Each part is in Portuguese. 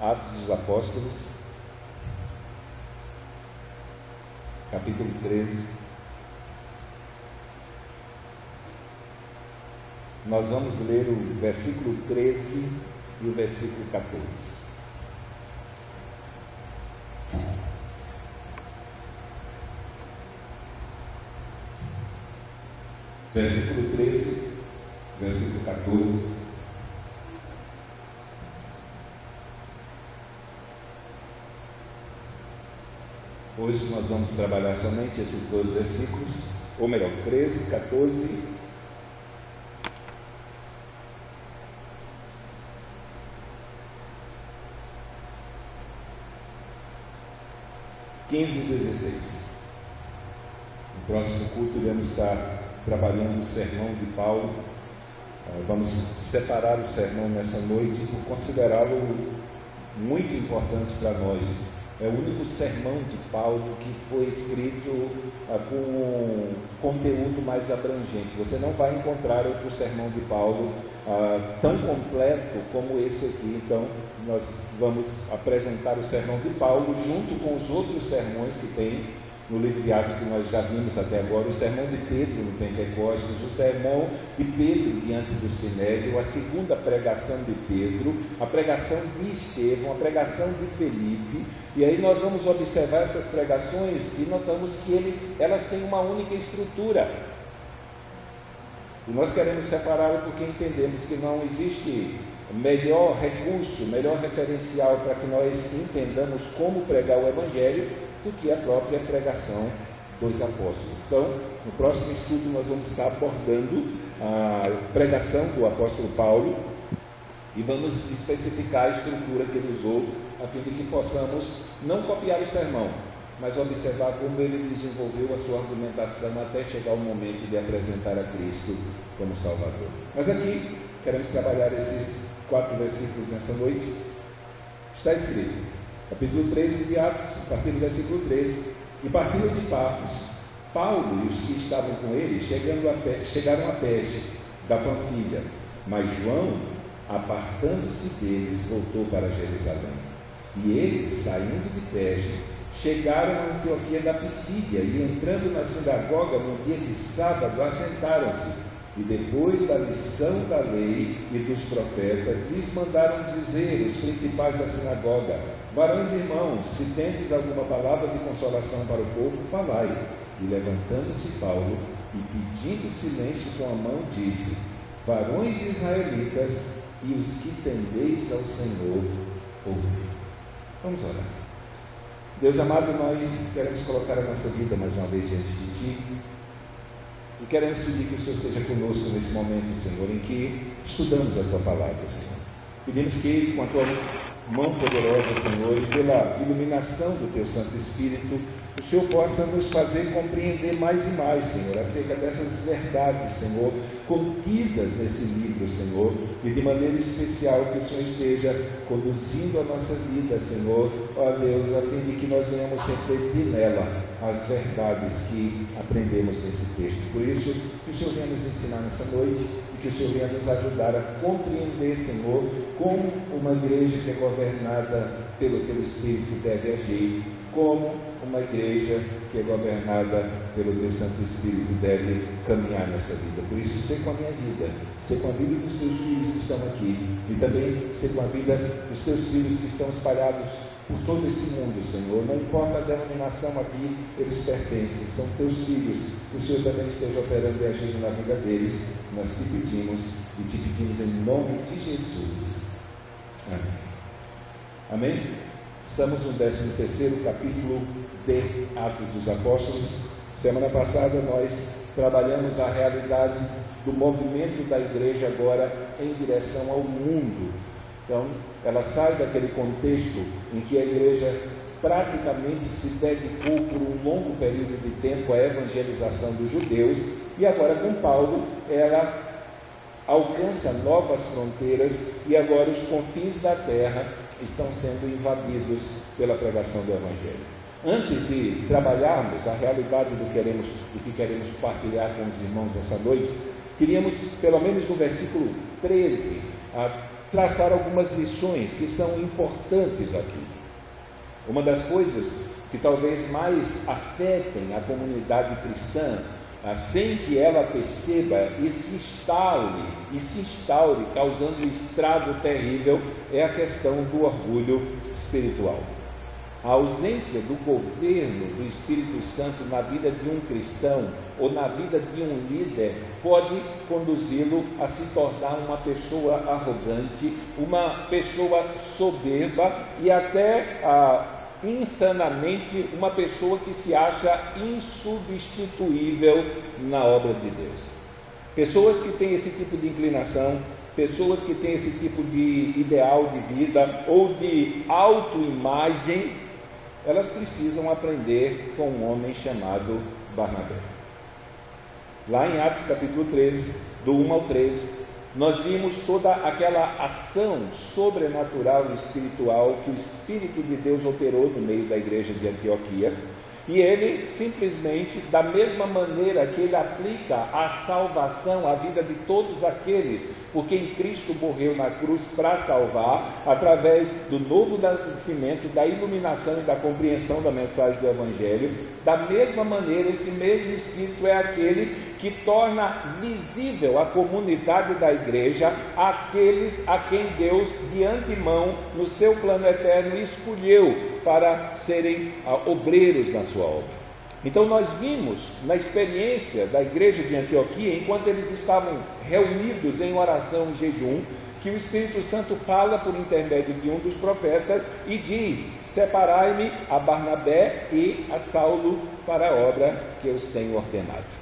Atos dos Apóstolos, capítulo 13. Nós vamos ler o versículo 13 e o versículo 14. Versículo 13, versículo 14. Hoje nós vamos trabalhar somente esses dois versículos, ou melhor, 13, 14 15 e 16. No próximo culto iremos estar trabalhando o sermão de Paulo. Vamos separar o sermão nessa noite por considerá-lo muito importante para nós. É o único sermão de Paulo que foi escrito com um conteúdo mais abrangente. Você não vai encontrar outro sermão de Paulo tão completo como esse aqui. Então, nós vamos apresentar o sermão de Paulo junto com os outros sermões que tem no livro de Atos, que nós já vimos até agora, o sermão de Pedro no Pentecostes, o sermão de Pedro diante do Sinédrio, a segunda pregação de Pedro, a pregação de Estevão, a pregação de Felipe. E aí nós vamos observar essas pregações e notamos que elas têm uma única estrutura. E nós queremos separá-lo porque entendemos que não existe melhor recurso, melhor referencial para que nós entendamos como pregar o Evangelho do que a própria pregação dos apóstolos. Então, no próximo estudo nós vamos estar abordando a pregação do apóstolo Paulo e vamos especificar a estrutura que ele usou, a fim de que possamos não copiar o sermão, mas observar como ele desenvolveu a sua argumentação até chegar o momento de apresentar a Cristo como Salvador. Mas aqui queremos trabalhar esses 4 versículos nessa noite. Está escrito, capítulo 13 de Atos, a partir do versículo 13: E partindo de Pafos, Paulo e os que estavam com ele chegaram a Perge da Panfilha, mas João, apartando-se deles, voltou para Jerusalém. E eles, saindo de Perge, chegaram a Antioquia da Pisídia, e entrando na sinagoga no dia de sábado, assentaram-se. E depois da lição da lei e dos profetas, lhes mandaram dizer os principais da sinagoga: Varões e irmãos, se tendes alguma palavra de consolação para o povo, falai. E levantando-se Paulo e pedindo silêncio com a mão, disse: Varões israelitas, e os que tendeis ao Senhor, ouvi. Vamos orar. Deus amado, nós queremos colocar a nossa vida mais uma vez diante de Ti. E queremos pedir que o Senhor seja conosco nesse momento, Senhor, em que estudamos a Tua palavra, Senhor. Pedimos que, com a Tua mão poderosa, Senhor, e pela iluminação do Teu Santo Espírito, o Senhor possa nos fazer compreender mais e mais, Senhor, acerca dessas verdades, Senhor, contidas nesse livro, Senhor, e de maneira especial que o Senhor esteja conduzindo a nossa vida, Senhor, ó Deus, a fim de que nós venhamos refletir nela as verdades que aprendemos nesse texto. Por isso, que o Senhor venha nos ensinar nessa noite e que o Senhor venha nos ajudar a compreender, Senhor, como uma igreja que é governada pelo Teu Espírito deve agir, como uma igreja que é governada pelo Teu Santo Espírito deve caminhar nessa vida. Por isso, ser com a minha vida, ser com a vida dos Teus filhos que estão aqui, e também ser com a vida dos Teus filhos que estão espalhados por todo esse mundo, Senhor. Não importa a denominação a que eles pertencem, são Teus filhos, que o Senhor também esteja operando e agindo na vida deles. Nós te pedimos, e te pedimos em nome de Jesus. Amém. Amém? Estamos no 13º capítulo de Atos dos Apóstolos. Semana passada nós trabalhamos a realidade do movimento da igreja agora em direção ao mundo. Então, ela sai daquele contexto em que a igreja praticamente se dedicou por um longo período de tempo à evangelização dos judeus, e agora com Paulo ela alcança novas fronteiras, e agora os confins da terra estão sendo invadidos pela pregação do Evangelho. Antes de trabalharmos a realidade do que queremos partilhar com os irmãos essa noite, queríamos, pelo menos no versículo 13, traçar algumas lições que são importantes aqui. Uma das coisas que talvez mais afetem a comunidade cristã, sem que ela perceba e se instaure, causando um estrago terrível, é a questão do orgulho espiritual. A ausência do governo do Espírito Santo na vida de um cristão ou na vida de um líder pode conduzi-lo a se tornar uma pessoa arrogante, uma pessoa soberba e até insanamente uma pessoa que se acha insubstituível na obra de Deus. Pessoas que têm esse tipo de inclinação, pessoas que têm esse tipo de ideal de vida ou de autoimagem, elas precisam aprender com um homem chamado Barnabé. Lá em Atos capítulo 13, do 1 ao 13, nós vimos toda aquela ação sobrenatural e espiritual que o Espírito de Deus operou no meio da igreja de Antioquia. E ele simplesmente, da mesma maneira que ele aplica a salvação à vida de todos aqueles por quem Cristo morreu na cruz para salvar, através do novo nascimento, da iluminação e da compreensão da mensagem do Evangelho, da mesma maneira, esse mesmo Espírito é aquele que torna visível a comunidade da igreja, aqueles a quem Deus, de antemão, no seu plano eterno, escolheu para serem obreiros na sua obra. Então nós vimos na experiência da igreja de Antioquia, enquanto eles estavam reunidos em oração e jejum, que o Espírito Santo fala por intermédio de um dos profetas e diz: separai-me a Barnabé e a Saulo para a obra que eu os tenho ordenado.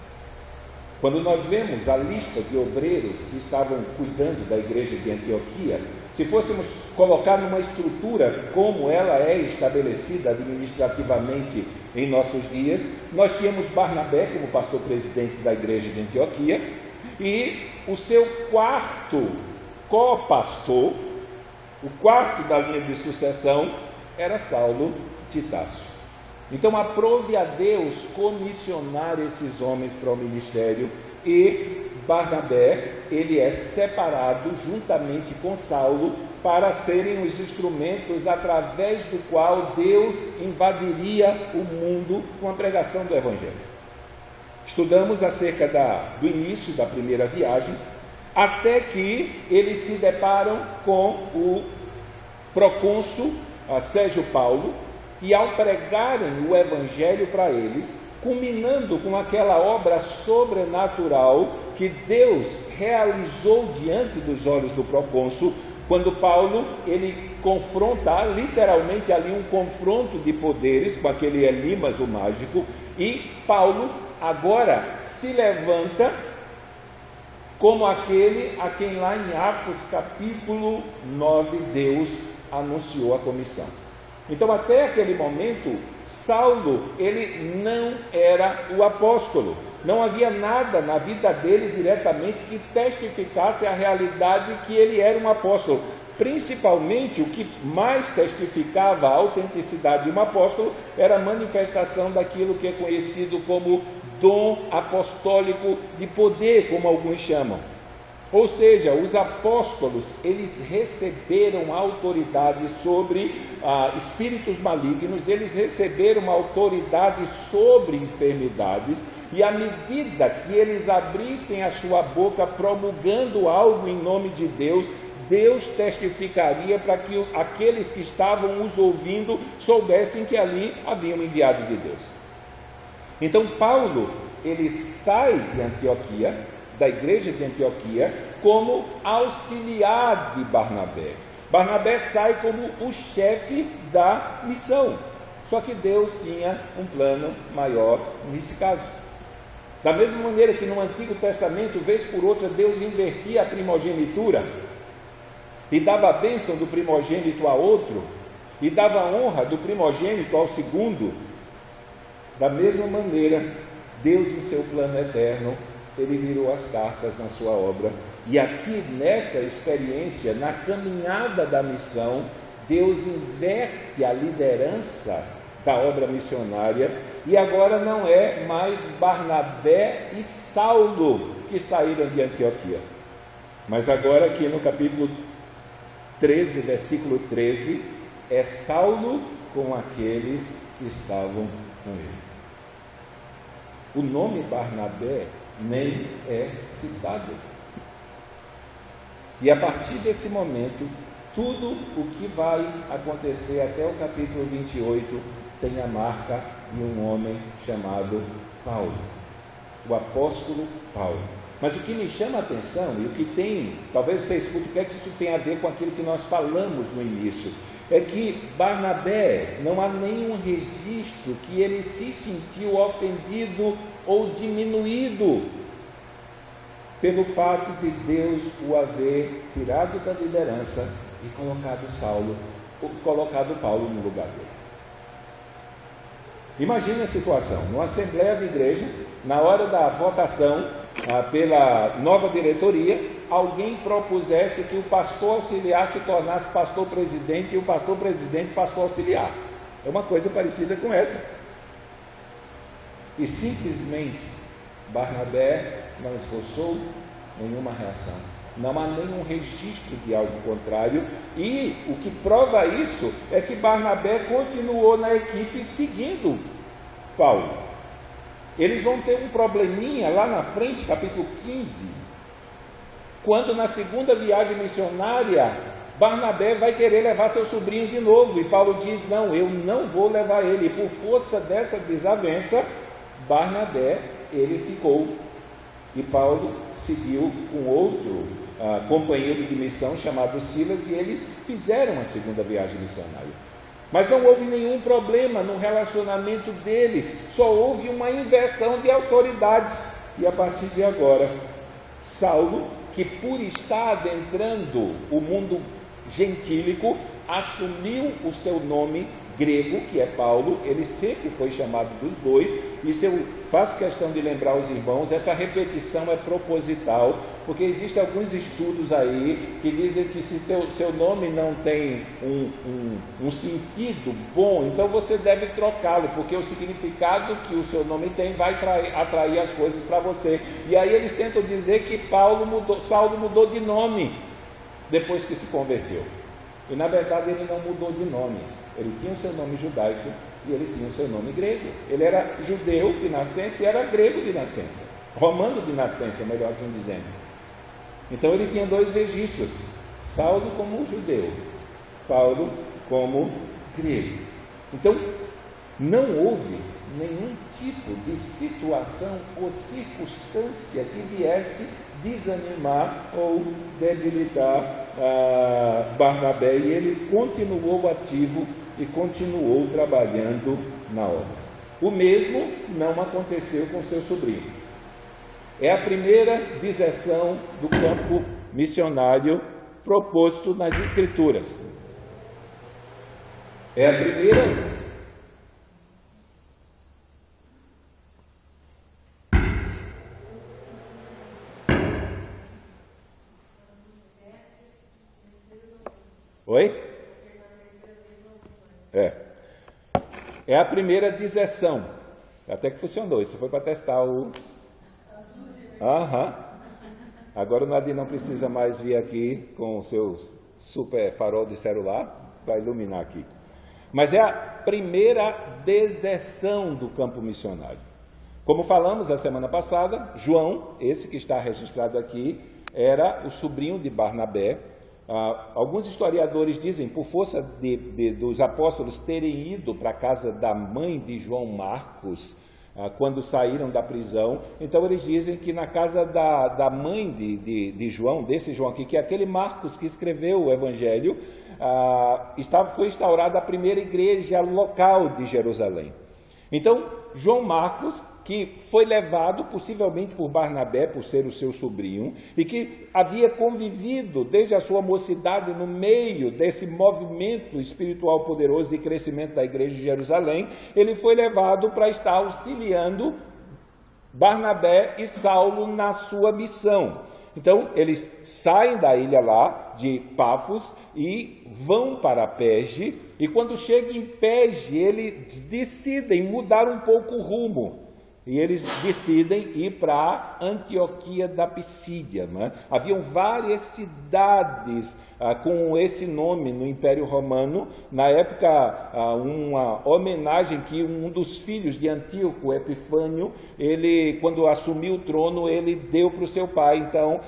Quando nós vemos a lista de obreiros que estavam cuidando da igreja de Antioquia, se fôssemos colocar numa estrutura como ela é estabelecida administrativamente em nossos dias, nós tínhamos Barnabé como pastor presidente da igreja de Antioquia e o seu quarto co-pastor, o quarto da linha de sucessão, era Saulo de Tarso. Então aprove a Deus comissionar esses homens para o ministério e Barnabé, ele é separado juntamente com Saulo para serem os instrumentos através do qual Deus invadiria o mundo com a pregação do Evangelho. Estudamos acerca do início da primeira viagem, até que eles se deparam com o procônsul Sérgio Paulo, e ao pregarem o Evangelho para eles, culminando com aquela obra sobrenatural que Deus realizou diante dos olhos do procônsul, quando Paulo, ele confronta, literalmente ali um confronto de poderes com aquele Elimas, o mágico, e Paulo agora se levanta como aquele a quem lá em Atos capítulo 9 Deus anunciou a comissão. Então até aquele momento, Saulo, ele não era o apóstolo. Não havia nada na vida dele diretamente que testificasse a realidade que ele era um apóstolo. Principalmente, o que mais testificava a autenticidade de um apóstolo era a manifestação daquilo que é conhecido como dom apostólico de poder, como alguns chamam. Ou seja, os apóstolos, eles receberam autoridade sobre espíritos malignos, eles receberam autoridade sobre enfermidades, e à medida que eles abrissem a sua boca promulgando algo em nome de Deus, Deus testificaria para que aqueles que estavam os ouvindo soubessem que ali havia um enviado de Deus. Então Paulo, ele sai de Antioquia, da igreja de Antioquia, como auxiliar de Barnabé. Barnabé sai como o chefe da missão. Só que Deus tinha um plano maior nesse caso. Da mesma maneira que no Antigo Testamento, vez por outra, Deus invertia a primogenitura e dava a bênção do primogênito a outro, e dava a honra do primogênito ao segundo. Da mesma maneira, Deus, em seu plano eterno, ele virou as cartas na sua obra. E aqui nessa experiência, na caminhada da missão, Deus inverte a liderança da obra missionária, e agora não é mais Barnabé e Saulo que saíram de Antioquia, mas agora aqui no capítulo 13, versículo 13, é Saulo com aqueles que estavam com ele. O nome Barnabé nem é citado. E a partir desse momento, tudo o que vai acontecer até o capítulo 28 tem a marca de um homem chamado Paulo, o apóstolo Paulo. Mas o que me chama a atenção, e o que tem, talvez você escute o que é que isso tem a ver com aquilo que nós falamos no início, é que Barnabé, não há nenhum registro que ele se sentiu ofendido ou diminuído pelo fato de Deus o haver tirado da liderança e colocado Paulo no lugar dele. Imagine a situação, numa assembleia de igreja, na hora da votação pela nova diretoria, alguém propusesse que o pastor auxiliar se tornasse pastor presidente e o pastor presidente pastor auxiliar. É uma coisa parecida com essa. E simplesmente Barnabé não esboçou nenhuma reação. Não há nenhum registro de algo contrário, e o que prova isso é que Barnabé continuou na equipe seguindo Paulo. Eles vão ter um probleminha lá na frente, capítulo 15, quando na segunda viagem missionária, Barnabé vai querer levar seu sobrinho de novo, e Paulo diz, não, eu não vou levar ele. E por força dessa desavença, Barnabé, ele ficou, e Paulo seguiu com outro companheiro de missão chamado Silas, e eles fizeram a segunda viagem missionária. Mas não houve nenhum problema no relacionamento deles, só houve uma inversão de autoridade. E a partir de agora, Saulo, que por estar adentrando o mundo gentílico, assumiu o seu nome grego, que é Paulo. Ele sempre foi chamado dos dois, e se eu faço questão de lembrar os irmãos, essa repetição é proposital, porque existem alguns estudos aí que dizem que se seu nome não tem um sentido bom, então você deve trocá-lo, porque o significado que o seu nome tem vai atrair as coisas para você. E aí eles tentam dizer que Saulo mudou de nome depois que se converteu, e na verdade ele não mudou de nome. Ele tinha o seu nome judaico e ele tinha o seu nome grego. Ele era judeu de nascença e era grego de nascença, romano de nascença, melhor assim dizendo. Então ele tinha dois registros: Saulo como judeu, Paulo como grego. Então não houve nenhum tipo de situação ou circunstância que viesse desanimar ou debilitar Barnabé, e ele continuou ativo e continuou trabalhando na obra. O mesmo não aconteceu com seu sobrinho. É a primeira deserção do campo missionário proposto nas Escrituras. É a primeira. Oi? É a primeira deserção. Até que funcionou. Isso foi para testar os... Agora o Nadir não precisa mais vir aqui com o seu super farol de celular para iluminar aqui. Mas é a primeira deserção do campo missionário. Como falamos a semana passada, João, esse que está registrado aqui, era o sobrinho de Barnabé. Alguns historiadores dizem, por força dos apóstolos terem ido para a casa da mãe de João Marcos, quando saíram da prisão, então eles dizem que na casa da mãe de João, desse João aqui, que é aquele Marcos que escreveu o Evangelho, foi instaurada a primeira igreja local de Jerusalém. Então, João Marcos, que foi levado possivelmente por Barnabé, por ser o seu sobrinho, e que havia convivido desde a sua mocidade no meio desse movimento espiritual poderoso de crescimento da igreja de Jerusalém, ele foi levado para estar auxiliando Barnabé e Saulo na sua missão. Então, eles saem da ilha lá de Pafos e vão para Perge, e quando chegam em Perge, eles decidem mudar um pouco o rumo. E eles decidem ir para Antioquia da Pisídia. Não é? Haviam várias cidades com esse nome no Império Romano. Na época, uma homenagem que um dos filhos de Antíoco, Epifânio, ele, quando assumiu o trono, ele deu para o seu pai. Então,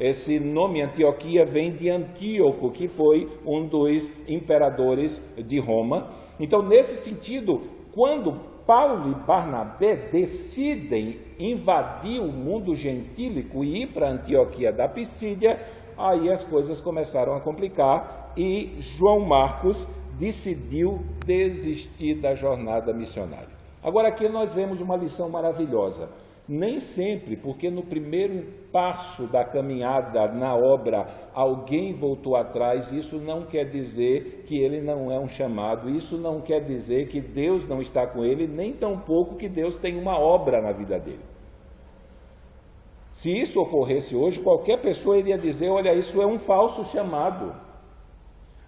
esse nome Antioquia vem de Antíoco, que foi um dos imperadores de Roma. Então, nesse sentido, quando Paulo e Barnabé decidem invadir o mundo gentílico e ir para Antioquia da Pisídia, aí as coisas começaram a complicar e João Marcos decidiu desistir da jornada missionária. Agora aqui nós vemos uma lição maravilhosa. Nem sempre, porque no primeiro passo da caminhada na obra alguém voltou atrás, isso não quer dizer que ele não é um chamado, isso não quer dizer que Deus não está com ele, nem tampouco que Deus tem uma obra na vida dele. Se isso ocorresse hoje, qualquer pessoa iria dizer, olha, isso é um falso chamado.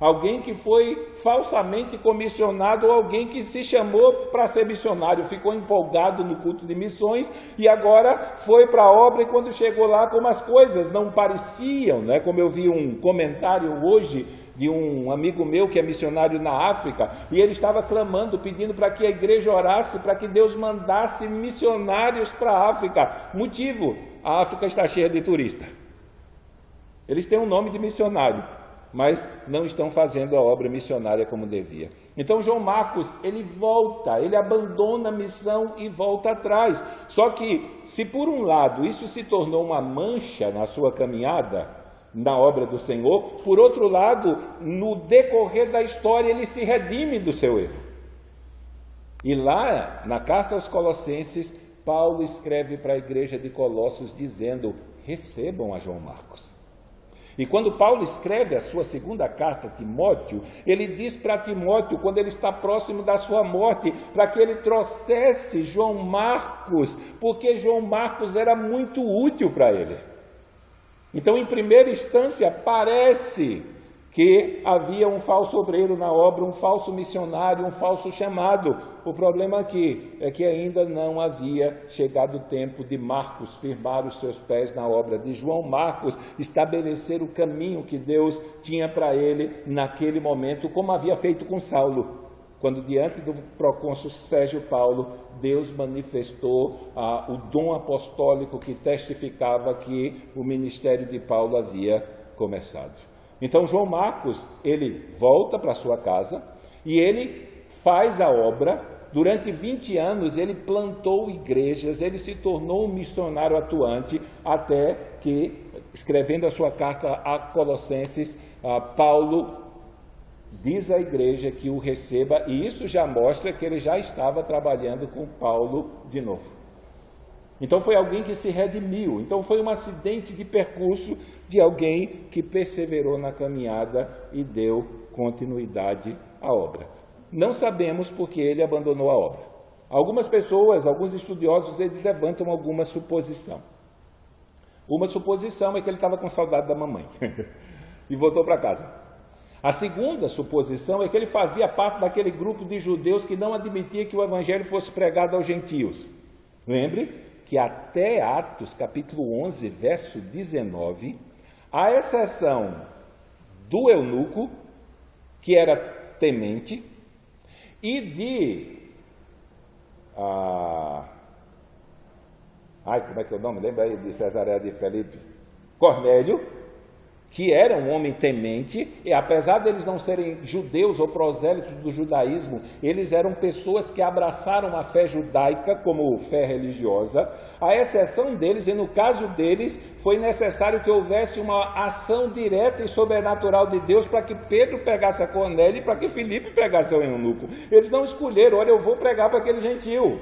Alguém que foi falsamente comissionado ou alguém que se chamou para ser missionário, ficou empolgado no culto de missões e agora foi para a obra e quando chegou lá, como as coisas não pareciam, né? Como eu vi um comentário hoje de um amigo meu que é missionário na África e ele estava clamando, pedindo para que a igreja orasse, para que Deus mandasse missionários para a África. Motivo, a África está cheia de turistas. Eles têm um nome de missionário, mas não estão fazendo a obra missionária como devia. Então João Marcos, ele volta, ele abandona a missão e volta atrás. Só que, se por um lado isso se tornou uma mancha na sua caminhada, na obra do Senhor, por outro lado, no decorrer da história, ele se redime do seu erro. E lá, na carta aos Colossenses, Paulo escreve para a igreja de Colossos dizendo, recebam a João Marcos. E quando Paulo escreve a sua segunda carta a Timóteo, ele diz para Timóteo, quando ele está próximo da sua morte, para que ele trouxesse João Marcos, porque João Marcos era muito útil para ele. Então, em primeira instância, parece que havia um falso obreiro na obra, um falso missionário, um falso chamado. O problema aqui é que ainda não havia chegado o tempo de Marcos firmar os seus pés na obra, de João Marcos estabelecer o caminho que Deus tinha para ele naquele momento, como havia feito com Saulo. Quando diante do procônsul Sérgio Paulo, Deus manifestou o dom apostólico que testificava que o ministério de Paulo havia começado. Então João Marcos, ele volta para sua casa e ele faz a obra. Durante 20 anos ele plantou igrejas, ele se tornou um missionário atuante, até que, escrevendo a sua carta a Colossenses, Paulo diz à igreja que o receba, e isso já mostra que ele já estava trabalhando com Paulo de novo. Então foi alguém que se redimiu, então foi um acidente de percurso de alguém que perseverou na caminhada e deu continuidade à obra. Não sabemos porque ele abandonou a obra. Algumas pessoas, alguns estudiosos, eles levantam alguma suposição. Uma suposição é que ele estava com saudade da mamãe e voltou para casa. A segunda suposição é que ele fazia parte daquele grupo de judeus que não admitia que o evangelho fosse pregado aos gentios. Lembre que até Atos, capítulo 11, verso 19, à exceção do eunuco, que era temente, e de... como é que é o nome? Lembra aí de Cesareia de Felipe? Cornélio, que era um homem temente, e apesar deles não serem judeus ou prosélitos do judaísmo, eles eram pessoas que abraçaram a fé judaica como fé religiosa. A exceção deles, e no caso deles, foi necessário que houvesse uma ação direta e sobrenatural de Deus para que Pedro pregasse a Cornélio e para que Filipe pregasse ao eunuco. Eles não escolheram, olha, eu vou pregar para aquele gentio.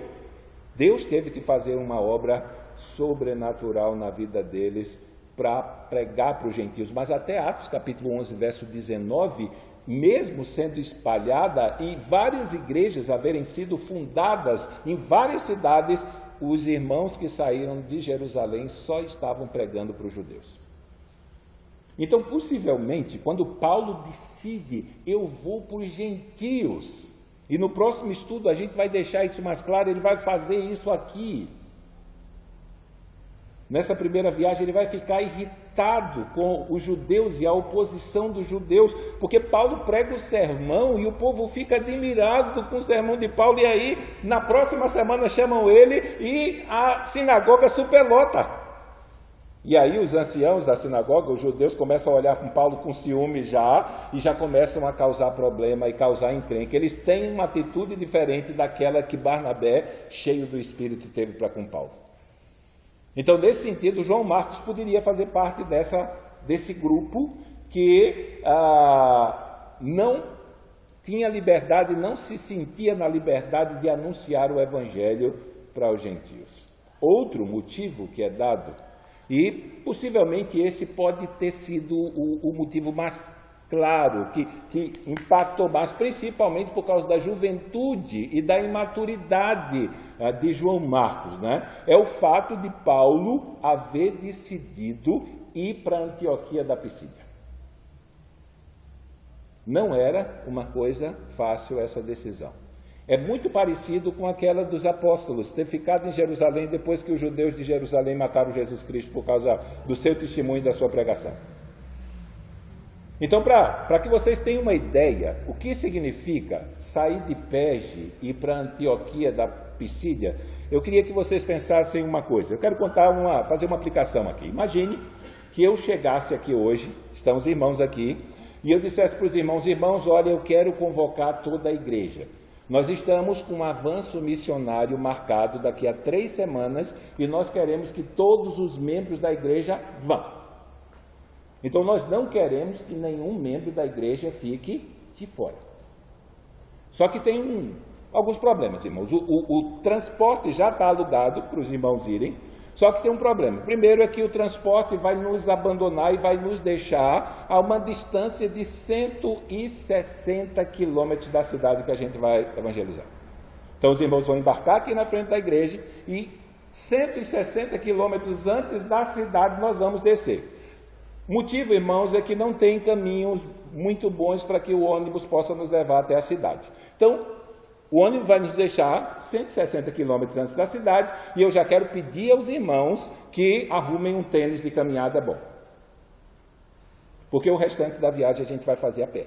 Deus teve que fazer uma obra sobrenatural na vida deles para pregar para os gentios, mas até Atos capítulo 11, verso 19, mesmo sendo espalhada e várias igrejas haverem sido fundadas em várias cidades, os irmãos que saíram de Jerusalém só estavam pregando para os judeus. Então, possivelmente, quando Paulo decide, eu vou para os gentios, E no próximo estudo a gente vai deixar isso mais claro, ele vai fazer isso aqui. Nessa primeira viagem ele vai ficar irritado com os judeus e a oposição dos judeus, porque Paulo prega o sermão e o povo fica admirado com o sermão de Paulo, e aí na próxima semana chamam ele e a sinagoga superlota. E aí os anciãos da sinagoga, os judeus, começam a olhar com Paulo com ciúme já, e já começam a causar problema e causar encrenca. Eles têm uma atitude diferente daquela que Barnabé, cheio do Espírito, teve para com Paulo. Então, nesse sentido, João Marcos poderia fazer parte desse grupo que não tinha liberdade, não se sentia na liberdade de anunciar o Evangelho para os gentios. Outro motivo que é dado, e possivelmente esse pode ter sido o motivo mais claro, que impactou mais, principalmente por causa da juventude e da imaturidade de João Marcos, né? É o fato de Paulo haver decidido ir para Antioquia da Pisídia. Não era uma coisa fácil essa decisão. É muito parecido com aquela dos apóstolos, ter ficado em Jerusalém depois que os judeus de Jerusalém mataram Jesus Cristo por causa do seu testemunho e da sua pregação. Então, para que vocês tenham uma ideia, o que significa sair de Perge e ir para Antioquia da Pisídia, eu queria que vocês pensassem uma coisa. Eu quero fazer uma aplicação aqui. Imagine que eu chegasse aqui hoje, estão os irmãos aqui, e eu dissesse para os irmãos, olha, eu quero convocar toda a igreja. Nós estamos com um avanço missionário marcado daqui a 3 semanas e nós queremos que todos os membros da igreja vão. Então nós não queremos que nenhum membro da igreja fique de fora. Só que tem alguns problemas, irmãos. O transporte já está alugado para os irmãos irem, só que tem um problema. Primeiro é que o transporte vai nos abandonar e vai nos deixar a uma distância de 160 quilômetros da cidade que a gente vai evangelizar. Então os irmãos vão embarcar aqui na frente da igreja e 160 quilômetros antes da cidade nós vamos descer. O motivo, irmãos, é que não tem caminhos muito bons para que o ônibus possa nos levar até a cidade. Então, o ônibus vai nos deixar 160 quilômetros antes da cidade e eu já quero pedir aos irmãos que arrumem um tênis de caminhada bom. Porque o restante da viagem a gente vai fazer a pé.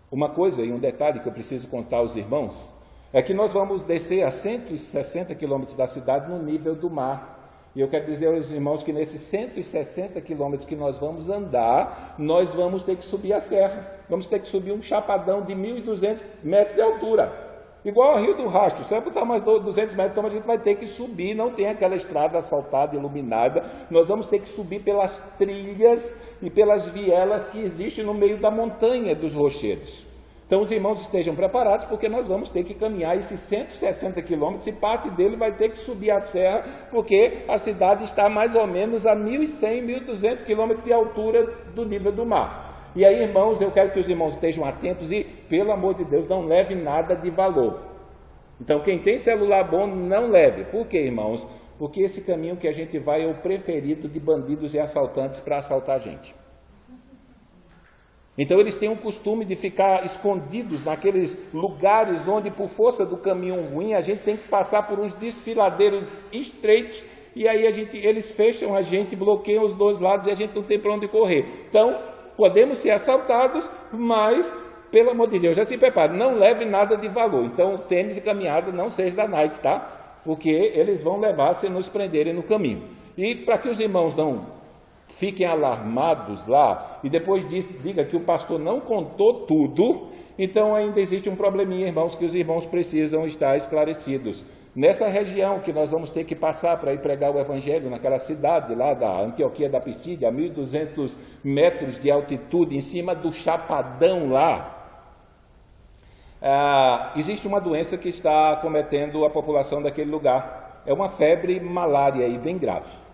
Uma coisa e um detalhe que eu preciso contar aos irmãos é que nós vamos descer a 160 quilômetros da cidade no nível do mar. E eu quero dizer aos irmãos que nesses 160 quilômetros que nós vamos andar, nós vamos ter que subir a serra. Vamos ter que subir um chapadão de 1.200 metros de altura. Igual ao Rio do Rastro. Se vai botar mais 200 metros, então a gente vai ter que subir. Não tem aquela estrada asfaltada, iluminada. Nós vamos ter que subir pelas trilhas e pelas vielas que existem no meio da montanha dos rochedos. Então os irmãos estejam preparados, porque nós vamos ter que caminhar esses 160 quilômetros e parte dele vai ter que subir a serra, porque a cidade está mais ou menos a 1.100, 1.200 quilômetros de altura do nível do mar. E aí, irmãos, eu quero que os irmãos estejam atentos e, pelo amor de Deus, não leve nada de valor. Então, quem tem celular bom, não leve. Por quê, irmãos? Porque esse caminho que a gente vai é o preferido de bandidos e assaltantes para assaltar a gente. Então eles têm um costume de ficar escondidos naqueles lugares onde, por força do caminho ruim, a gente tem que passar por uns desfiladeiros estreitos e aí eles fecham a gente, bloqueiam os dois lados e a gente não tem para onde correr. Então, podemos ser assaltados, mas, pelo amor de Deus, já se prepare, não leve nada de valor. Então, tênis e caminhada não seja da Nike, tá? Porque eles vão levar se nos prenderem no caminho. E para que os irmãos não fiquem alarmados lá e depois diga que o pastor não contou tudo, então ainda existe um probleminha, irmãos, que os irmãos precisam estar esclarecidos. Nessa região que nós vamos ter que passar para ir pregar o evangelho, naquela cidade lá da Antioquia da Pisídia, a 1.200 metros de altitude, em cima do chapadão lá, existe uma doença que está acometendo a população daquele lugar. É uma febre malária aí, bem grave.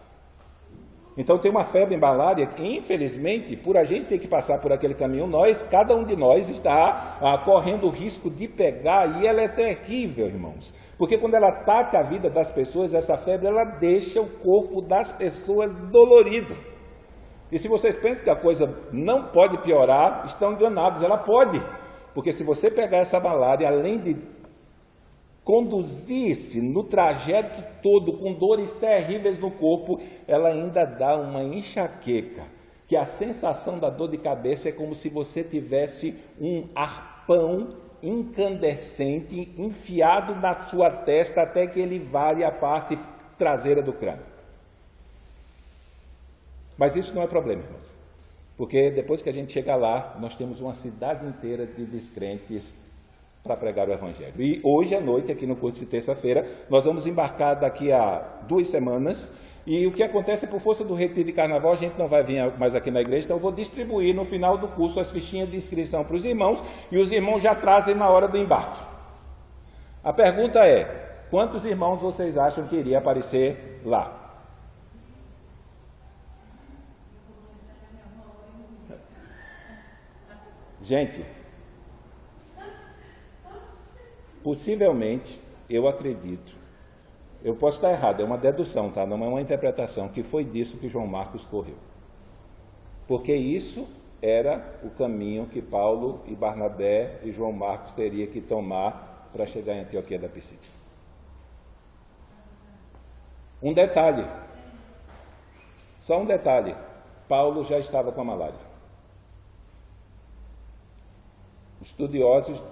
Então tem uma febre malária que, infelizmente, por a gente ter que passar por aquele caminho, cada um de nós está correndo o risco de pegar, e ela é terrível, irmãos. Porque quando ela ataca a vida das pessoas, essa febre, ela deixa o corpo das pessoas dolorido. E se vocês pensam que a coisa não pode piorar, estão enganados, ela pode. Porque se você pegar essa malária, além de conduzir-se no trajeto todo com dores terríveis no corpo, ela ainda dá uma enxaqueca, que a sensação da dor de cabeça é como se você tivesse um arpão incandescente enfiado na sua testa até que ele vare a parte traseira do crânio. Mas isso não é problema, irmãos, porque depois que a gente chega lá, nós temos uma cidade inteira de descrentes para pregar o Evangelho. E hoje à noite, aqui no curso de terça-feira, nós vamos embarcar daqui a 2 semanas, e o que acontece é, por força do retiro de carnaval, a gente não vai vir mais aqui na igreja, então eu vou distribuir no final do curso as fichinhas de inscrição para os irmãos, e os irmãos já trazem na hora do embarque. A pergunta é, quantos irmãos vocês acham que iria aparecer lá? Gente, possivelmente, eu acredito, eu posso estar errado, é uma dedução, tá? Não é uma interpretação, que foi disso que João Marcos correu. Porque isso era o caminho que Paulo e Barnabé e João Marcos teriam que tomar para chegar em Antioquia da Psídia. Um detalhe, só um detalhe, Paulo já estava com a malária. Os estudiosos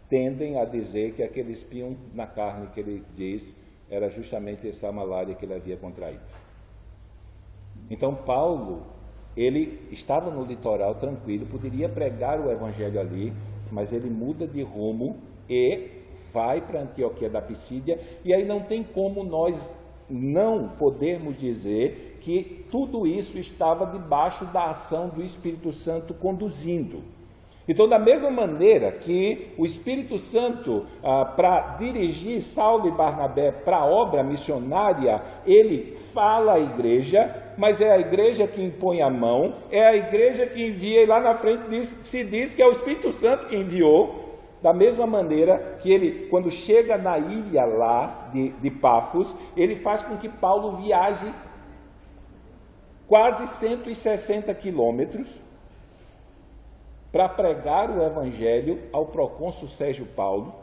tendem a dizer que aquele espinho na carne que ele diz era justamente essa malária que ele havia contraído. Então Paulo, ele estava no litoral tranquilo, poderia pregar o Evangelho ali, mas ele muda de rumo e vai para Antioquia da Psídia, e aí não tem como nós não podermos dizer que tudo isso estava debaixo da ação do Espírito Santo conduzindo. Então, da mesma maneira que o Espírito Santo, para dirigir Saulo e Barnabé para a obra missionária, ele fala à igreja, mas é a igreja que impõe a mão, é a igreja que envia, e lá na frente se diz que é o Espírito Santo que enviou. Da mesma maneira que ele, quando chega na ilha lá de Pafos, ele faz com que Paulo viaje quase 160 quilômetros, para pregar o Evangelho ao procônsul Sérgio Paulo.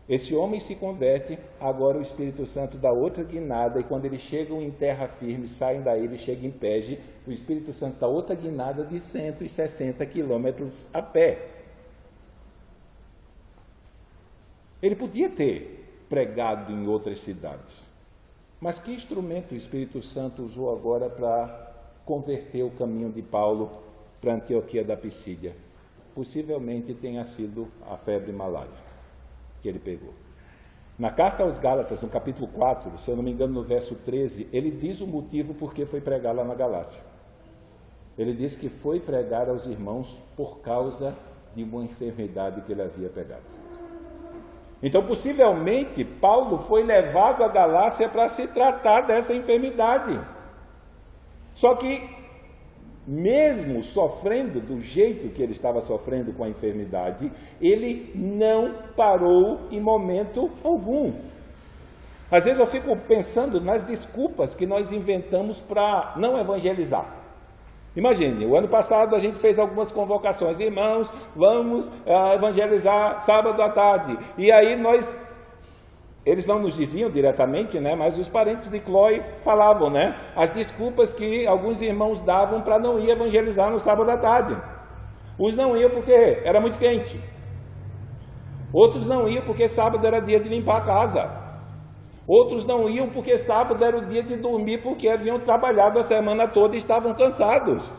Esse homem se converte, agora o Espírito Santo dá outra guinada, e quando eles chegam em terra firme, saem daí, ele chega em Perge, o Espírito Santo dá outra guinada de 160 quilômetros a pé. Ele podia ter pregado em outras cidades, mas que instrumento o Espírito Santo usou agora para converter o caminho de Paulo para Antioquia da Psídia? Possivelmente tenha sido a febre malária que ele pegou. Na carta aos Gálatas, no capítulo 4, se eu não me engano, no verso 13, ele diz o motivo por que foi pregar lá na Galácia. Ele diz que foi pregar aos irmãos por causa de uma enfermidade que ele havia pegado. Então, possivelmente, Paulo foi levado à Galácia para se tratar dessa enfermidade. Só que, mesmo sofrendo do jeito que ele estava sofrendo com a enfermidade, ele não parou em momento algum. Às vezes eu fico pensando nas desculpas que nós inventamos para não evangelizar. Imagine, o ano passado a gente fez algumas convocações, irmãos, vamos evangelizar sábado à tarde. E aí eles não nos diziam diretamente, né, mas os parentes de Chloe falavam, né, as desculpas que alguns irmãos davam para não ir evangelizar no sábado à tarde. Uns não iam porque era muito quente. Outros não iam porque sábado era dia de limpar a casa. Outros não iam porque sábado era o dia de dormir, porque haviam trabalhado a semana toda e estavam cansados.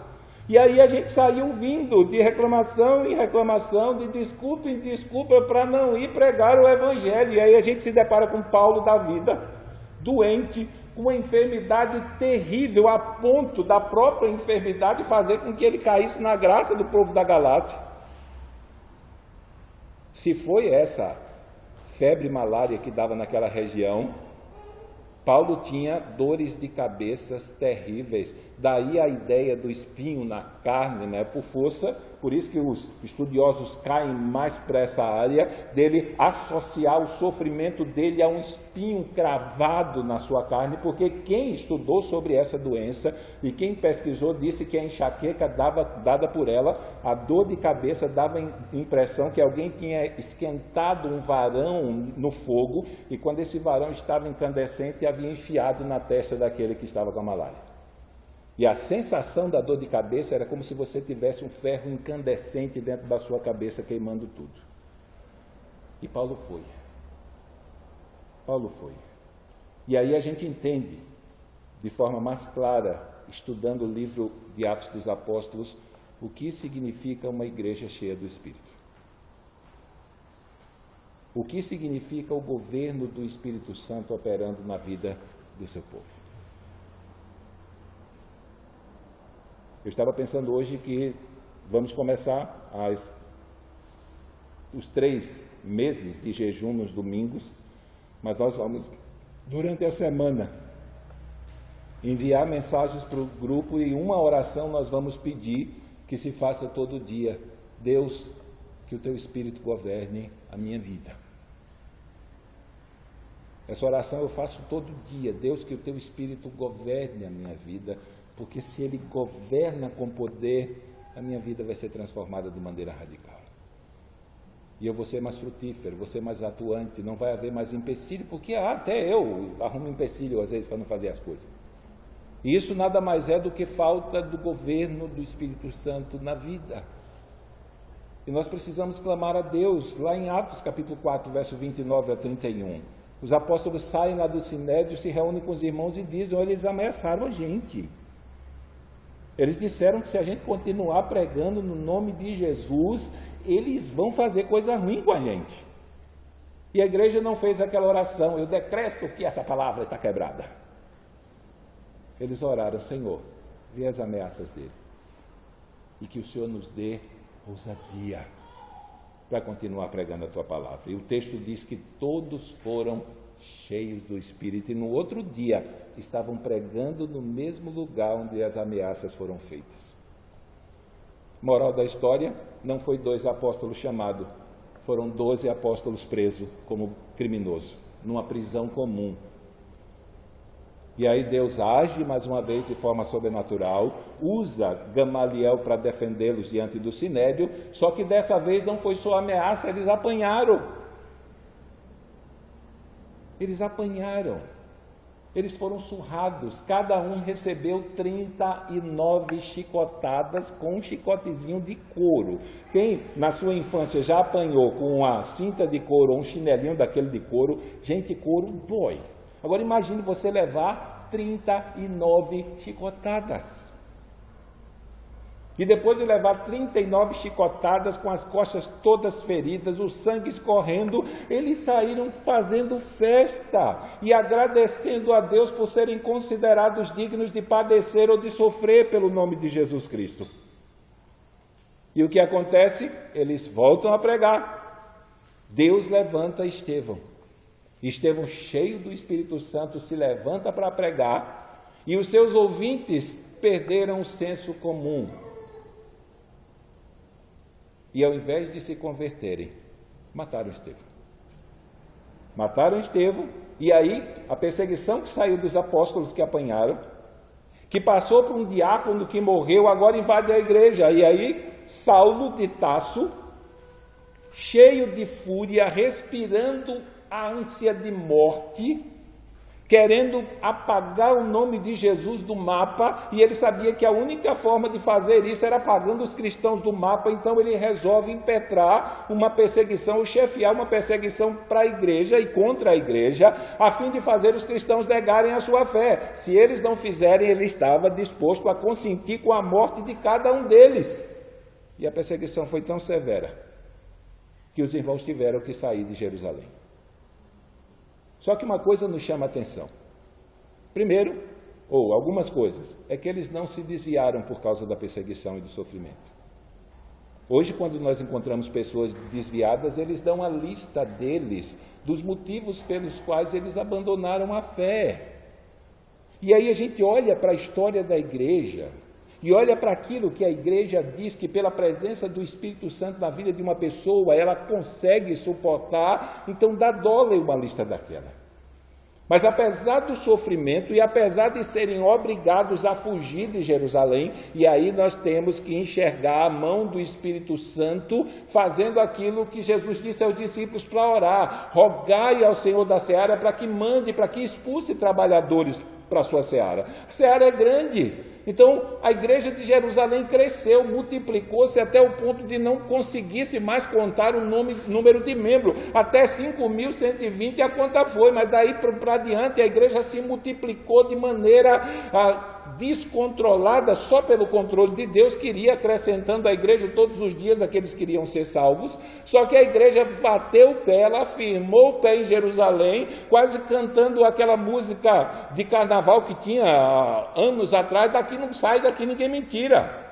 E aí a gente saiu vindo de reclamação em reclamação, de desculpa em desculpa, para não ir pregar o Evangelho. E aí a gente se depara com Paulo da vida, doente, com uma enfermidade terrível, a ponto da própria enfermidade fazer com que ele caísse na graça do povo da Galácia. Se foi essa febre malária que dava naquela região, Paulo tinha dores de cabeças terríveis, daí a ideia do espinho na carne, né, por força, por isso que os estudiosos caem mais para essa área, dele associar o sofrimento dele a um espinho cravado na sua carne, porque quem estudou sobre essa doença e quem pesquisou disse que a enxaqueca dada por ela, a dor de cabeça dava a impressão que alguém tinha esquentado um varão no fogo e quando esse varão estava incandescente havia enfiado na testa daquele que estava com a malária. E a sensação da dor de cabeça era como se você tivesse um ferro incandescente dentro da sua cabeça queimando tudo. E Paulo foi. Paulo foi. E aí a gente entende de forma mais clara, estudando o livro de Atos dos Apóstolos, o que significa uma igreja cheia do Espírito. O que significa o governo do Espírito Santo operando na vida do seu povo. Eu estava pensando hoje que vamos começar os 3 meses de jejum nos domingos, mas nós vamos, durante a semana, enviar mensagens para o grupo e uma oração nós vamos pedir que se faça todo dia. Deus, que o Teu Espírito governe a minha vida. Essa oração eu faço todo dia. Deus, que o Teu Espírito governe a minha vida, porque se Ele governa com poder, a minha vida vai ser transformada de maneira radical. E eu vou ser mais frutífero, vou ser mais atuante, não vai haver mais empecilho, porque até eu arrumo empecilho às vezes para não fazer as coisas. E isso nada mais é do que falta do governo do Espírito Santo na vida. E nós precisamos clamar a Deus, lá em Atos capítulo 4, verso 29 a 31. Os apóstolos saem lá do Sinédrio, se reúnem com os irmãos e dizem, olha, eles ameaçaram a gente. Eles disseram que se a gente continuar pregando no nome de Jesus, eles vão fazer coisa ruim com a gente. E a igreja não fez aquela oração, eu decreto que essa palavra está quebrada. Eles oraram, Senhor, vê as ameaças dele. E que o Senhor nos dê ousadia para continuar pregando a tua palavra. E o texto diz que todos foram cheios do Espírito e no outro dia estavam pregando no mesmo lugar onde as ameaças foram feitas. Moral da história, não foi 2 apóstolos chamados, foram 12 apóstolos presos como criminoso, numa prisão comum. E aí Deus age mais uma vez de forma sobrenatural, usa Gamaliel para defendê-los diante do Sinédrio, só que dessa vez não foi só ameaça, eles apanharam. Eles apanharam, eles foram surrados, cada um recebeu 39 chicotadas com um chicotezinho de couro. Quem na sua infância já apanhou com uma cinta de couro ou um chinelinho daquele de couro, gente, couro dói. Agora imagine você levar 39 chicotadas. E depois de levar 39 chicotadas com as costas todas feridas, o sangue escorrendo, eles saíram fazendo festa e agradecendo a Deus por serem considerados dignos de padecer ou de sofrer pelo nome de Jesus Cristo. E o que acontece? Eles voltam a pregar. Deus levanta Estevão. Estevão, cheio do Espírito Santo, se levanta para pregar e os seus ouvintes perderam o senso comum. E ao invés de se converterem, mataram Estevão. Mataram Estevão, e aí a perseguição que saiu dos apóstolos que apanharam, que passou por um diácono que morreu, agora invade a igreja. E aí Saulo de Tarso, cheio de fúria, respirando a ânsia de morte, querendo apagar o nome de Jesus do mapa, e ele sabia que a única forma de fazer isso era apagando os cristãos do mapa, então ele resolve impetrar uma perseguição, chefiar uma perseguição para a igreja e contra a igreja, a fim de fazer os cristãos negarem a sua fé. Se eles não fizerem, ele estava disposto a consentir com a morte de cada um deles. E a perseguição foi tão severa que os irmãos tiveram que sair de Jerusalém. Só que uma coisa nos chama a atenção. Primeiro, ou algumas coisas, é que eles não se desviaram por causa da perseguição e do sofrimento. Hoje, quando nós encontramos pessoas desviadas, eles dão a lista deles, dos motivos pelos quais eles abandonaram a fé. E aí a gente olha para a história da igreja e olha para aquilo que a igreja diz que pela presença do Espírito Santo na vida de uma pessoa, ela consegue suportar, então dá dó ler uma lista daquela. Mas apesar do sofrimento e apesar de serem obrigados a fugir de Jerusalém, e aí nós temos que enxergar a mão do Espírito Santo fazendo aquilo que Jesus disse aos discípulos para orar: rogai ao Senhor da seara para que mande, para que expulse trabalhadores para a sua seara. A seara é grande. Então, a igreja de Jerusalém cresceu, multiplicou-se até o ponto de não conseguir-se mais contar o número de membros. Até 5.120 a conta foi, mas daí para diante a igreja se multiplicou de maneira descontrolada, só pelo controle de Deus, que iria acrescentando à igreja todos os dias aqueles que iriam ser salvos. Só que a igreja bateu o pé, ela firmou o pé em Jerusalém, quase cantando aquela música de carnaval que tinha anos atrás: daqui não sai, daqui ninguém me tira.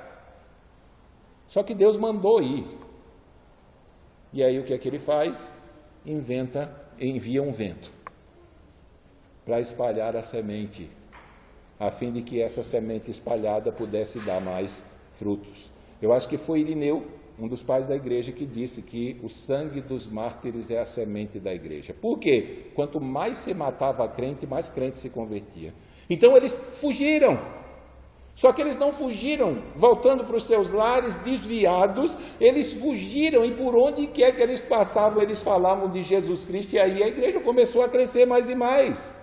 Só que Deus mandou ir. E aí o que é que ele faz? Envia um vento para espalhar a semente, a fim de que essa semente espalhada pudesse dar mais frutos. Eu acho que foi Irineu, um dos pais da igreja, que disse que o sangue dos mártires é a semente da igreja. Por quê? Quanto mais se matava a crente, mais crente se convertia. Então eles fugiram. Só que eles não fugiram voltando para os seus lares desviados, eles fugiram, e por onde quer que eles passavam, eles falavam de Jesus Cristo, e aí a igreja começou a crescer mais e mais.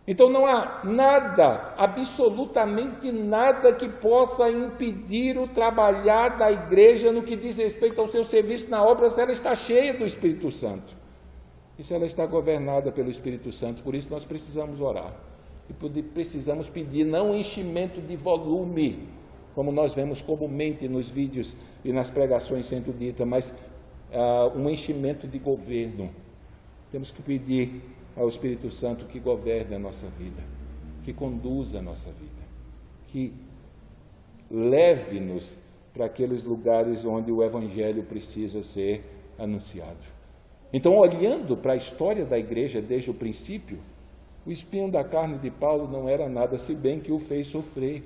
Então não há nada, absolutamente nada, que possa impedir o trabalhar da igreja no que diz respeito ao seu serviço na obra, se ela está cheia do Espírito Santo. E se ela está governada pelo Espírito Santo. Por isso nós precisamos orar. E precisamos pedir não enchimento de volume, como nós vemos comumente nos vídeos e nas pregações sendo dita, mas um enchimento de governo. Temos que pedir ao Espírito Santo que governe a nossa vida, que conduza a nossa vida, que leve-nos para aqueles lugares onde o Evangelho precisa ser anunciado. Então, olhando para a história da igreja desde o princípio, o espinho da carne de Paulo não era nada, se bem que o fez sofrer.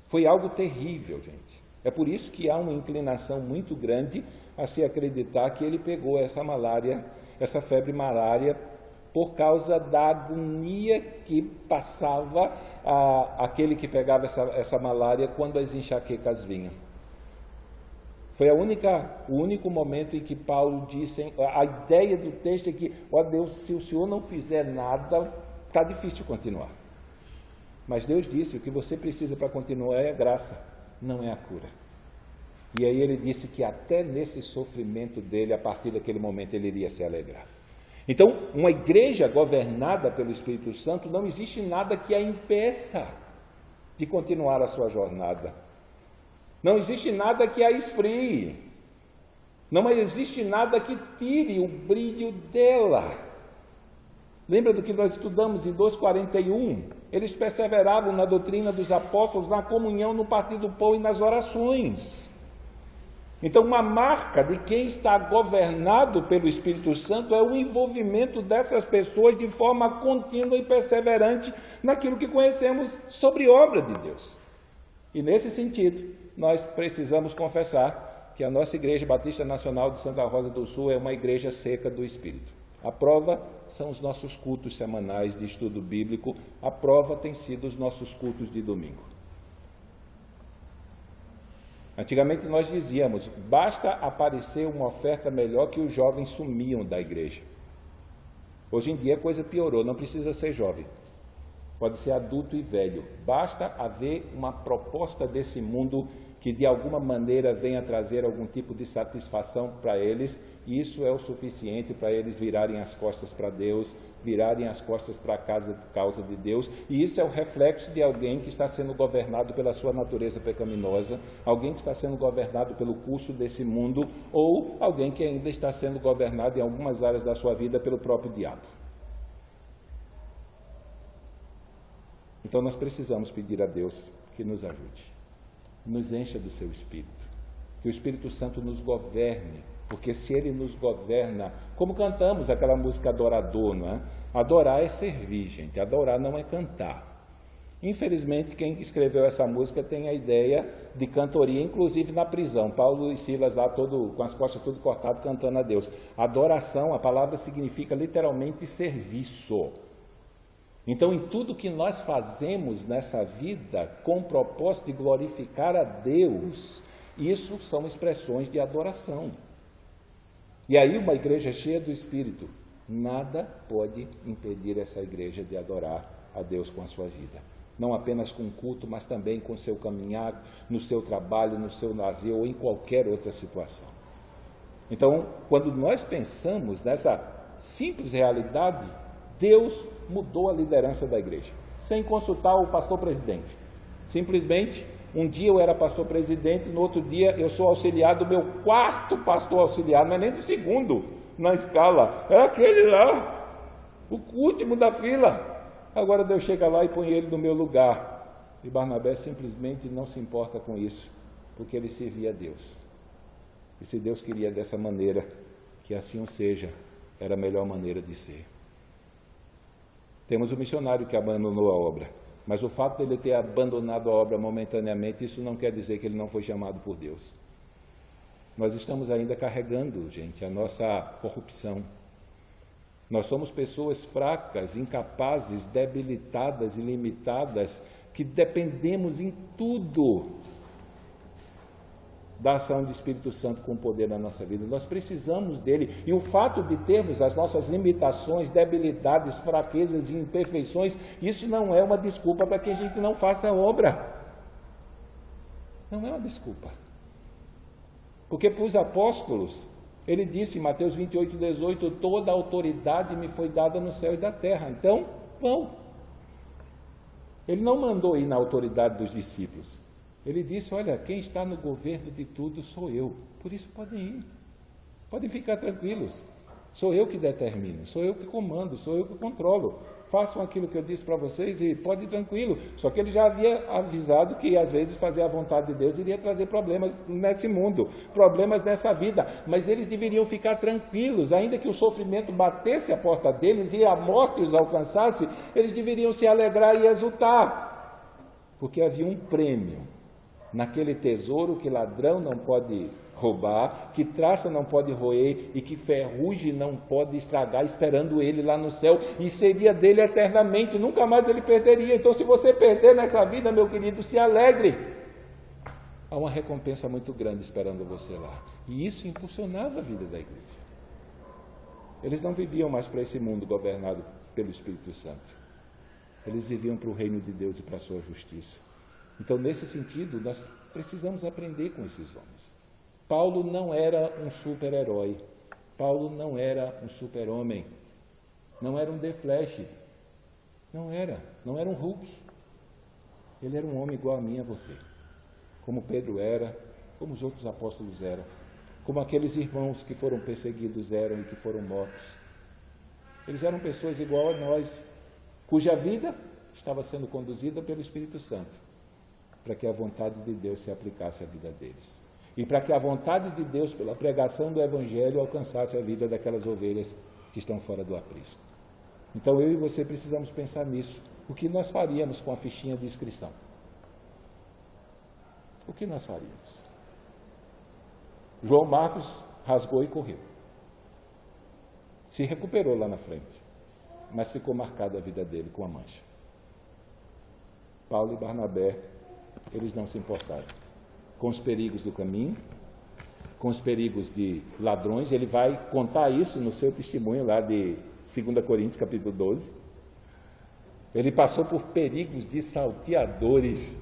Foi algo terrível, gente. É por isso que há uma inclinação muito grande a se acreditar que ele pegou essa malária, essa febre malária, por causa da agonia que passava aquele que pegava essa malária quando as enxaquecas vinham. Foi o único momento em que Paulo disse, a ideia do texto é que, ó Deus, se o Senhor não fizer nada, está difícil continuar. Mas Deus disse, o que você precisa para continuar é a graça, não é a cura. E aí ele disse que até nesse sofrimento dele, a partir daquele momento, ele iria se alegrar. Então, uma igreja governada pelo Espírito Santo, não existe nada que a impeça de continuar a sua jornada. Não existe nada que a esfrie. Não existe nada que tire o brilho dela. Lembra do que nós estudamos em 2:41? Eles perseveravam na doutrina dos apóstolos, na comunhão, no partir do pão e nas orações. Então, uma marca de quem está governado pelo Espírito Santo é o envolvimento dessas pessoas de forma contínua e perseverante naquilo que conhecemos sobre obra de Deus. E nesse sentido, nós precisamos confessar que a nossa Igreja Batista Nacional de Santa Rosa do Sul é uma igreja seca do Espírito. A prova são os nossos cultos semanais de estudo bíblico, a prova tem sido os nossos cultos de domingo. Antigamente nós dizíamos, basta aparecer uma oferta melhor que os jovens sumiam da igreja. Hoje em dia a coisa piorou, não precisa ser jovem. Pode ser adulto e velho. Basta haver uma proposta desse mundo que de alguma maneira venha trazer algum tipo de satisfação para eles, e isso é o suficiente para eles virarem as costas para Deus, virarem as costas para a causa de Deus, e isso é o reflexo de alguém que está sendo governado pela sua natureza pecaminosa, alguém que está sendo governado pelo curso desse mundo, ou alguém que ainda está sendo governado em algumas áreas da sua vida pelo próprio diabo. Então nós precisamos pedir a Deus que nos ajude, nos encha do seu Espírito, que o Espírito Santo nos governe Porque se Ele nos governa, como cantamos aquela música Adorador, não é? Adorar é servir, gente. Adorar não é cantar. Infelizmente, quem escreveu essa música tem a ideia de cantoria, inclusive na prisão. Paulo e Silas lá, com as costas tudo cortado, cantando a Deus. Adoração, a palavra significa literalmente serviço. Então, em tudo que nós fazemos nessa vida, com o propósito de glorificar a Deus, isso são expressões de adoração. E aí, uma igreja cheia do Espírito, nada pode impedir essa igreja de adorar a Deus com a sua vida. Não apenas com culto, mas também com o seu caminhar, no seu trabalho, no seu lazer ou em qualquer outra situação. Então, quando nós pensamos nessa simples realidade, Deus mudou a liderança da igreja, sem consultar o pastor presidente. Simplesmente, um dia eu era pastor presidente, no outro dia eu sou auxiliar do meu 4º pastor auxiliar, não é nem do 2º na escala, é aquele lá, o último da fila. Agora Deus chega lá e põe ele no meu lugar. E Barnabé simplesmente não se importa com isso, porque ele servia a Deus. E se Deus queria dessa maneira, que assim o seja, era a melhor maneira de ser. Temos um missionário que abandonou a obra, mas o fato de ele ter abandonado a obra momentaneamente, isso não quer dizer que ele não foi chamado por Deus. Nós estamos ainda carregando, gente, a nossa corrupção. Nós somos pessoas fracas, incapazes, debilitadas e limitadas, que dependemos em tudo da ação do Espírito Santo com poder na nossa vida. Nós precisamos dele. E o fato de termos as nossas limitações, debilidades, fraquezas e imperfeições, isso não é uma desculpa para que a gente não faça a obra. Não é uma desculpa. Porque para os apóstolos, ele disse em Mateus 28, 18, toda a autoridade me foi dada no céu e da terra. Então, vão. Ele não mandou ir na autoridade dos discípulos. Ele disse, olha, quem está no governo de tudo sou eu. Por isso podem ir. Podem ficar tranquilos. Sou eu que determino, sou eu que comando, sou eu que controlo. Façam aquilo que eu disse para vocês e pode ir tranquilo. Só que ele já havia avisado que às vezes fazer a vontade de Deus iria trazer problemas nesse mundo, problemas nessa vida. Mas eles deveriam ficar tranquilos, ainda que o sofrimento batesse a porta deles e a morte os alcançasse, eles deveriam se alegrar e exultar. Porque havia um prêmio naquele tesouro que ladrão não pode roubar, que traça não pode roer e que ferrugem não pode estragar, esperando ele lá no céu, e seria dele eternamente, nunca mais ele perderia. Então, se você perder nessa vida, meu querido, se alegre. Há uma recompensa muito grande esperando você lá. E isso impulsionava a vida da igreja. Eles não viviam mais para esse mundo governado pelo Espírito Santo. Eles viviam para o reino de Deus e para a sua justiça. Então, nesse sentido, nós precisamos aprender com esses homens. Paulo não era um super-herói. Paulo não era um super-homem. Não era um The Flash. Não era um Hulk. Ele era um homem igual a mim e a você. Como Pedro era, como os outros apóstolos eram. Como aqueles irmãos que foram perseguidos eram e que foram mortos. Eles eram pessoas igual a nós, cuja vida estava sendo conduzida pelo Espírito Santo, para que a vontade de Deus se aplicasse à vida deles. E para que a vontade de Deus, pela pregação do Evangelho, alcançasse a vida daquelas ovelhas que estão fora do aprisco. Então, eu e você precisamos pensar nisso. O que nós faríamos com a fichinha de inscrição? O que nós faríamos? João Marcos rasgou e correu. Se recuperou lá na frente, mas ficou marcada a vida dele com a mancha. Paulo e Barnabé, eles não se importaram com os perigos do caminho, com os perigos de ladrões. Ele vai contar isso no seu testemunho lá de 2 Coríntios, capítulo 12. Ele passou por perigos de salteadores.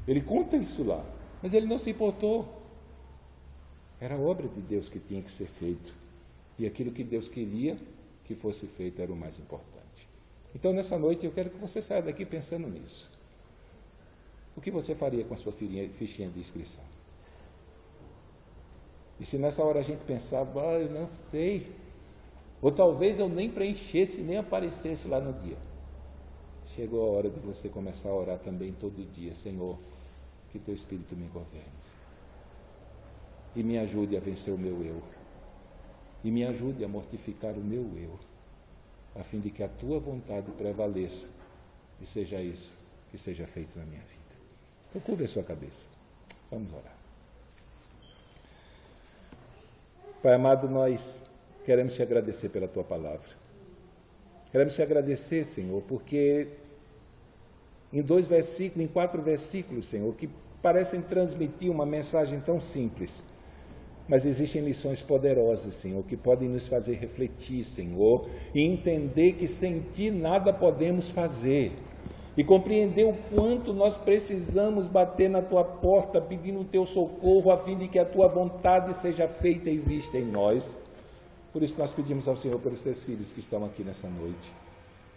Ele conta isso lá, mas ele não se importou. Era a obra de Deus que tinha que ser feito. E aquilo que Deus queria que fosse feito era o mais importante. Então, nessa noite, eu quero que você saia daqui pensando nisso. O que você faria com a sua fichinha de inscrição? E se nessa hora a gente pensava, eu não sei, ou talvez eu nem preenchesse, nem aparecesse lá no dia. Chegou a hora de você começar a orar também todo dia, Senhor, que Teu Espírito me governe. e me ajude a vencer o meu eu. E me ajude a mortificar o meu eu, a fim de que a tua vontade prevaleça e seja isso que seja feito na minha vida. Então, curva a sua cabeça. Vamos orar. Pai amado, nós queremos te agradecer pela tua palavra. Queremos te agradecer, Senhor, porque em 2 versículos, em 4 versículos, Senhor, que parecem transmitir uma mensagem tão simples, mas existem lições poderosas, Senhor, que podem nos fazer refletir, Senhor, e entender que sem Ti nada podemos fazer, e compreender o quanto nós precisamos bater na Tua porta, pedindo o Teu socorro, a fim de que a Tua vontade seja feita e vista em nós. Por isso nós pedimos ao Senhor pelos Teus filhos que estão aqui nessa noite.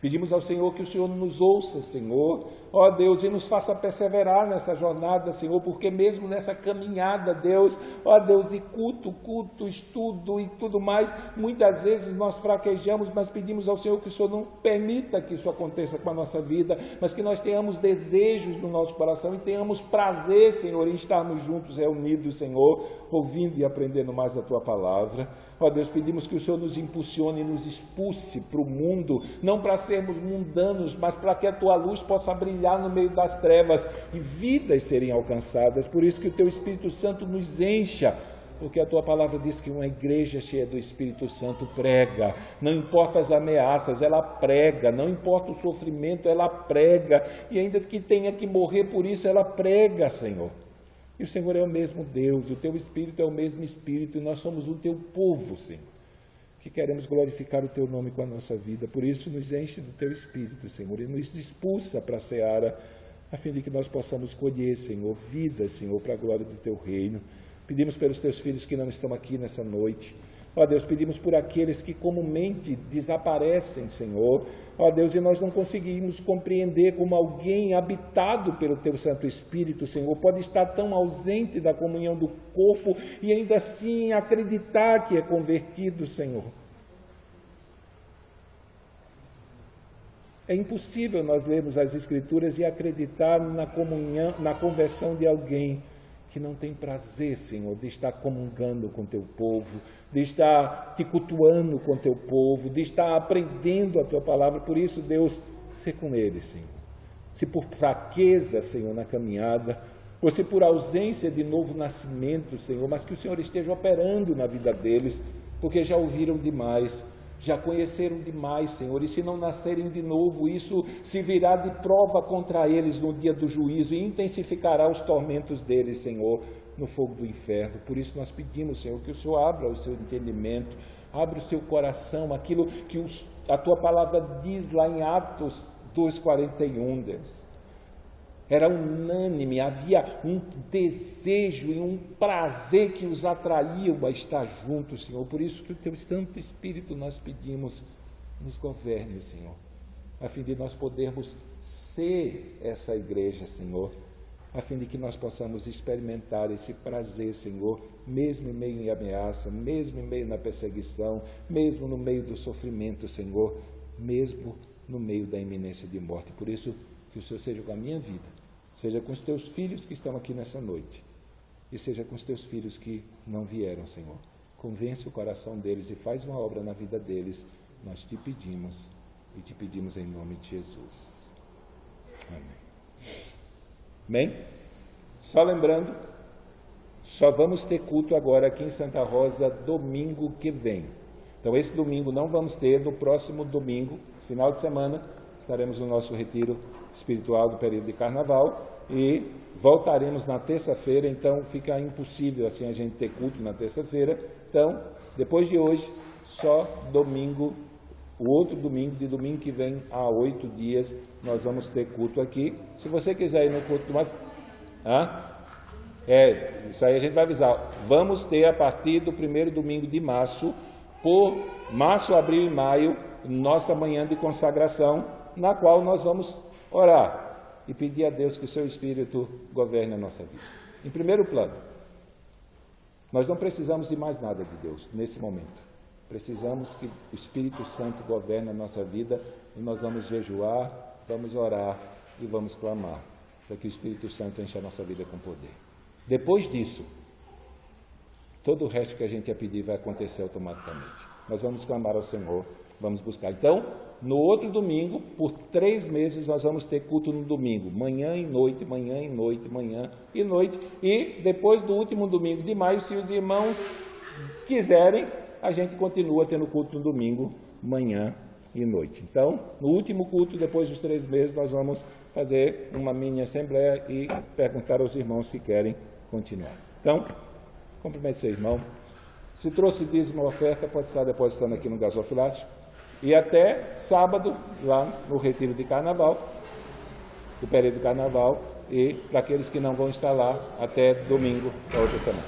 Pedimos ao Senhor que o Senhor nos ouça, Senhor, ó Deus, e nos faça perseverar nessa jornada, Senhor, porque mesmo nessa caminhada, Deus, ó Deus, e culto, estudo e tudo mais, muitas vezes nós fraquejamos, mas pedimos ao Senhor que o Senhor não permita que isso aconteça com a nossa vida, mas que nós tenhamos desejos no nosso coração e tenhamos prazer, Senhor, em estarmos juntos, reunidos, Senhor, ouvindo e aprendendo mais da Tua palavra. Ó Deus, pedimos que o Senhor nos impulsione e nos expulse para o mundo, não para sermos mundanos, mas para que a Tua luz possa brilhar no meio das trevas e vidas serem alcançadas. Por isso que o Teu Espírito Santo nos encha, porque a Tua palavra diz que uma igreja cheia do Espírito Santo prega, não importa as ameaças, ela prega, não importa o sofrimento, ela prega, e ainda que tenha que morrer por isso, ela prega, Senhor. E o Senhor é o mesmo Deus, o Teu Espírito é o mesmo Espírito, e nós somos o Teu povo, Senhor, que queremos glorificar o Teu nome com a nossa vida. Por isso, nos enche do Teu Espírito, Senhor, e nos expulsa para a seara, a fim de que nós possamos colher, Senhor, vida, Senhor, para a glória do Teu reino. Pedimos pelos Teus filhos que não estão aqui nessa noite. Ó Deus, pedimos por aqueles que comumente desaparecem, Senhor. Ó Deus, e nós não conseguimos compreender como alguém habitado pelo Teu Santo Espírito, Senhor, pode estar tão ausente da comunhão do corpo e ainda assim acreditar que é convertido, Senhor. É impossível nós lermos as Escrituras e acreditar na comunhão, na conversão de alguém que não tem prazer, Senhor, de estar comungando com Teu povo, de estar te cultuando com Teu povo, de estar aprendendo a Tua palavra. Por isso, Deus, sê com eles, Senhor. Se por fraqueza, Senhor, na caminhada, ou se por ausência de novo nascimento, Senhor, mas que o Senhor esteja operando na vida deles, porque já ouviram demais, já conheceram demais, Senhor, e se não nascerem de novo, isso se virá de prova contra eles no dia do juízo e intensificará os tormentos deles, Senhor, no fogo do inferno. Por isso nós pedimos, Senhor, que o Senhor abra o seu entendimento, abra o seu coração, aquilo que a Tua palavra diz lá em Atos 2,41, Deus. Era unânime, havia um desejo e um prazer que os atraiu a estar juntos, Senhor. Por isso que o Teu Santo Espírito nós pedimos, nos governe, Senhor, a fim de nós podermos ser essa igreja, Senhor, a fim de que nós possamos experimentar esse prazer, Senhor, mesmo em meio à ameaça, mesmo em meio na perseguição, mesmo no meio do sofrimento, Senhor, mesmo no meio da iminência de morte. Por isso, que o Senhor seja com a minha vida, seja com os Teus filhos que estão aqui nessa noite, e seja com os Teus filhos que não vieram, Senhor. Convence o coração deles e faz uma obra na vida deles. Nós Te pedimos, e Te pedimos em nome de Jesus. Amém. Bem, só lembrando, só vamos ter culto agora aqui em Santa Rosa domingo que vem. Então esse domingo não vamos ter, no próximo domingo, final de semana, estaremos no nosso retiro espiritual do período de carnaval e voltaremos na terça-feira, então fica impossível assim a gente ter culto na terça-feira. Então, depois de hoje, só domingo, o outro domingo, de domingo que vem a 8 dias, nós vamos ter culto aqui. Se você quiser ir no culto, mas... isso aí a gente vai avisar. Vamos ter a partir do primeiro domingo de março, por março, abril e maio, nossa manhã de consagração, na qual nós vamos orar e pedir a Deus que o Seu Espírito governe a nossa vida. Em primeiro plano, nós não precisamos de mais nada de Deus nesse momento. Precisamos que o Espírito Santo governe a nossa vida e nós vamos jejuar, vamos orar e vamos clamar para que o Espírito Santo encha a nossa vida com poder. Depois disso, todo o resto que a gente ia pedir vai acontecer automaticamente. Nós vamos clamar ao Senhor, vamos buscar. Então, no outro domingo, por 3 meses, nós vamos ter culto no domingo, manhã e noite, manhã e noite, manhã e noite. E depois do último domingo de maio, se os irmãos quiserem, a gente continua tendo culto no domingo, manhã e noite. Então, no último culto, depois dos 3 meses, nós vamos fazer uma mini assembleia e perguntar aos irmãos se querem continuar. Então, cumprimente seu irmão. Se trouxe dízimo ou oferta, pode estar depositando aqui no gasofilácio. E até sábado, lá no retiro de carnaval, do período de carnaval, e para aqueles que não vão estar lá, até domingo da outra semana.